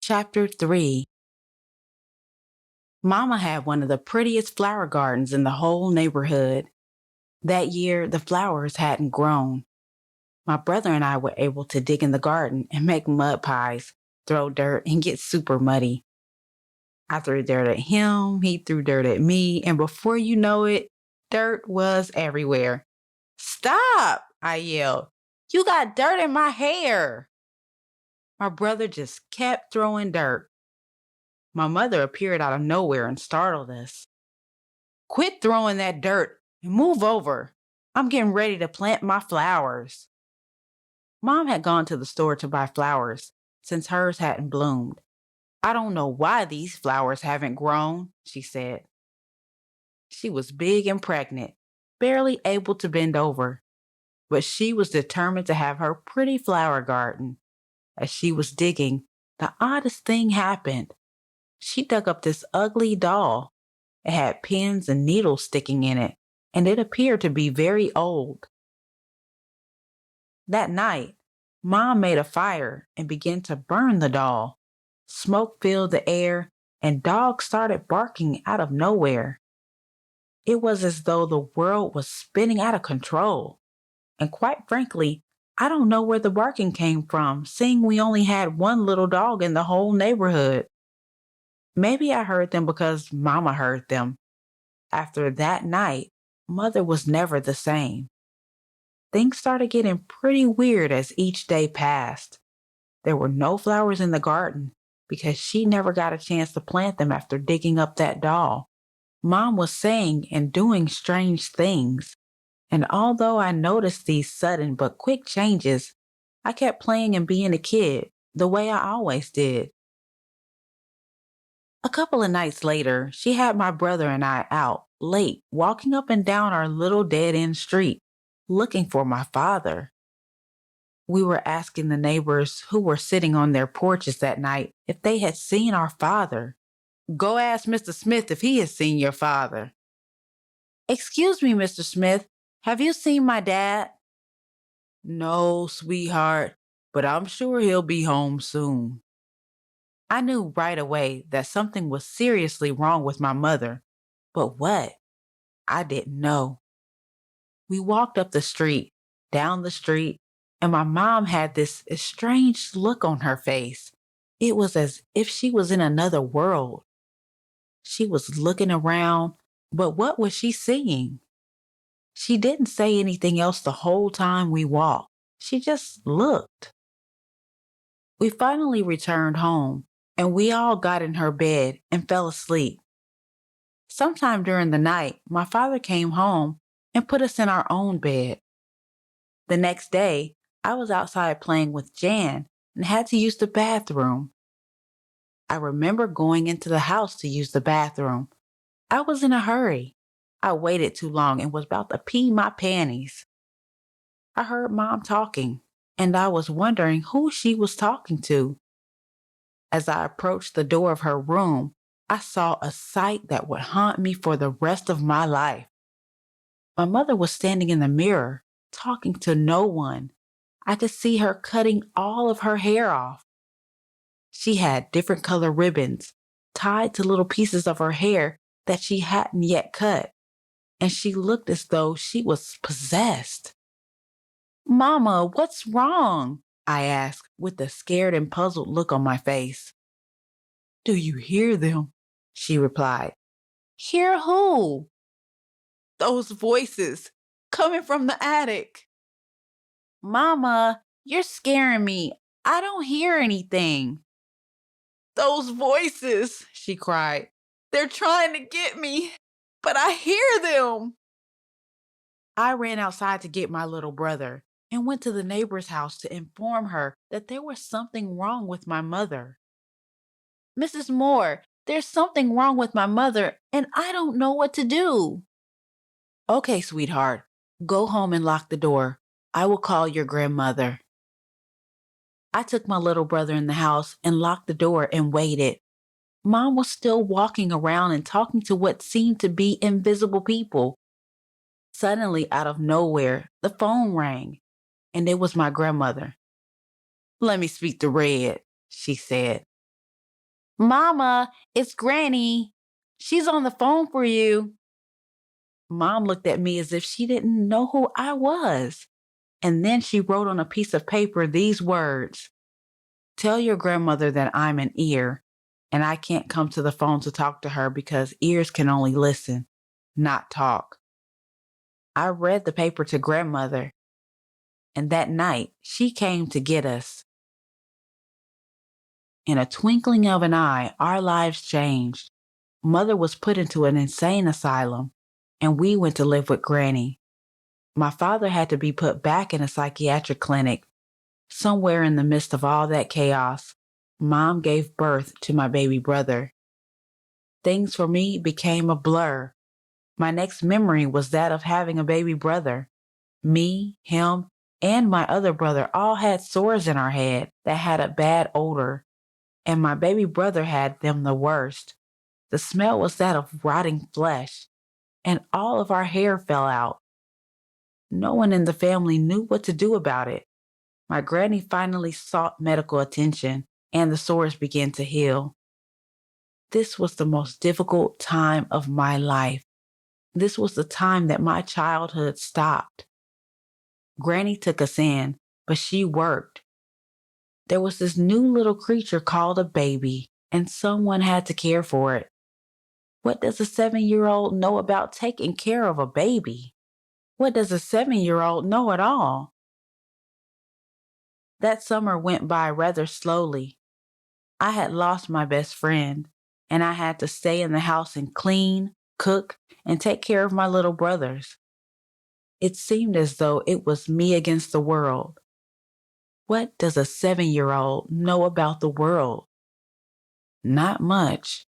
Chapter 3. Mama had one of the prettiest flower gardens in the whole neighborhood. That year, the flowers hadn't grown. My brother and I were able to dig in the garden and make mud pies, throw dirt, and get super muddy. I threw dirt at him, he threw dirt at me, and before you know it, dirt was everywhere. Stop! I yelled. You got dirt in my hair! My brother just kept throwing dirt. My mother appeared out of nowhere and startled us. Quit throwing that dirt and move over. I'm getting ready to plant my flowers. Mom had gone to the store to buy flowers since hers hadn't bloomed. I don't know why these flowers haven't grown, she said. She was big and pregnant, barely able to bend over, but she was determined to have her pretty flower garden. As she was digging, the oddest thing happened. She dug up this ugly doll. It had pins and needles sticking in it, and it appeared to be very old. That night, Mom made a fire and began to burn the doll. Smoke filled the air, and dogs started barking out of nowhere. It was as though the world was spinning out of control. And quite frankly, I don't know where the barking came from, seeing we only had one little dog in the whole neighborhood. Maybe I heard them because Mama heard them. After that night, Mother was never the same. Things started getting pretty weird as each day passed. There were no flowers in the garden because she never got a chance to plant them after digging up that doll. Mom was saying and doing strange things, and although I noticed these sudden but quick changes, I kept playing and being a kid the way I always did. A couple of nights later, she had my brother and I out late, walking up and down our little dead-end street, looking for my father. We were asking the neighbors who were sitting on their porches that night if they had seen our father. Go ask Mr. Smith if he has seen your father. Excuse me, Mr. Smith, have you seen my dad? No, sweetheart, but I'm sure he'll be home soon. I knew right away that something was seriously wrong with my mother, but what? I didn't know. We walked up the street, down the street, and my mom had this strange look on her face. It was as if she was in another world. She was looking around, but what was she seeing? She didn't say anything else the whole time we walked. She just looked. We finally returned home, and we all got in her bed and fell asleep. Sometime during the night, my father came home and put us in our own bed. The next day, I was outside playing with Jan and had to use the bathroom. I remember going into the house to use the bathroom. I was in a hurry. I waited too long and was about to pee my panties. I heard Mom talking, and I was wondering who she was talking to. As I approached the door of her room, I saw a sight that would haunt me for the rest of my life. My mother was standing in the mirror, talking to no one. I could see her cutting all of her hair off. She had different color ribbons tied to little pieces of her hair that she hadn't yet cut, and she looked as though she was possessed. Mama, what's wrong? I asked with a scared and puzzled look on my face. Do you hear them? She replied. Hear who? Those voices coming from the attic. Mama, you're scaring me. I don't hear anything. Those voices, she cried. They're trying to get me, but I hear them. I ran outside to get my little brother and went to the neighbor's house to inform her that there was something wrong with my mother. Mrs. Moore, there's something wrong with my mother, and I don't know what to do. Okay, sweetheart, go home and lock the door. I will call your grandmother. I took my little brother in the house and locked the door and waited. Mom was still walking around and talking to what seemed to be invisible people. Suddenly, out of nowhere, the phone rang, and it was my grandmother. Let me speak to Red, she said. Mama, it's Granny. She's on the phone for you. Mom looked at me as if she didn't know who I was. And then she wrote on a piece of paper these words: "Tell your grandmother that I'm an ear and I can't come to the phone to talk to her because ears can only listen, not talk." I read the paper to grandmother, and that night she came to get us. In a twinkling of an eye, our lives changed. Mother was put into an insane asylum, and we went to live with Granny. My father had to be put back in a psychiatric clinic. Somewhere in the midst of all that chaos, Mom gave birth to my baby brother. Things for me became a blur. My next memory was that of having a baby brother. Me, him, and my other brother all had sores in our head that had a bad odor, and my baby brother had them the worst. The smell was that of rotting flesh, and all of our hair fell out. No one in the family knew what to do about it. My granny finally sought medical attention, and the sores began to heal. This was the most difficult time of my life. This was the time that my childhood stopped. Granny took us in, but she worked. There was this new little creature called a baby, and someone had to care for it. What does a 7-year-old know about taking care of a baby? What does a 7-year-old know at all? That summer went by rather slowly. I had lost my best friend, and I had to stay in the house and clean, cook, and take care of my little brothers. It seemed as though it was me against the world. What does a 7-year-old know about the world? Not much.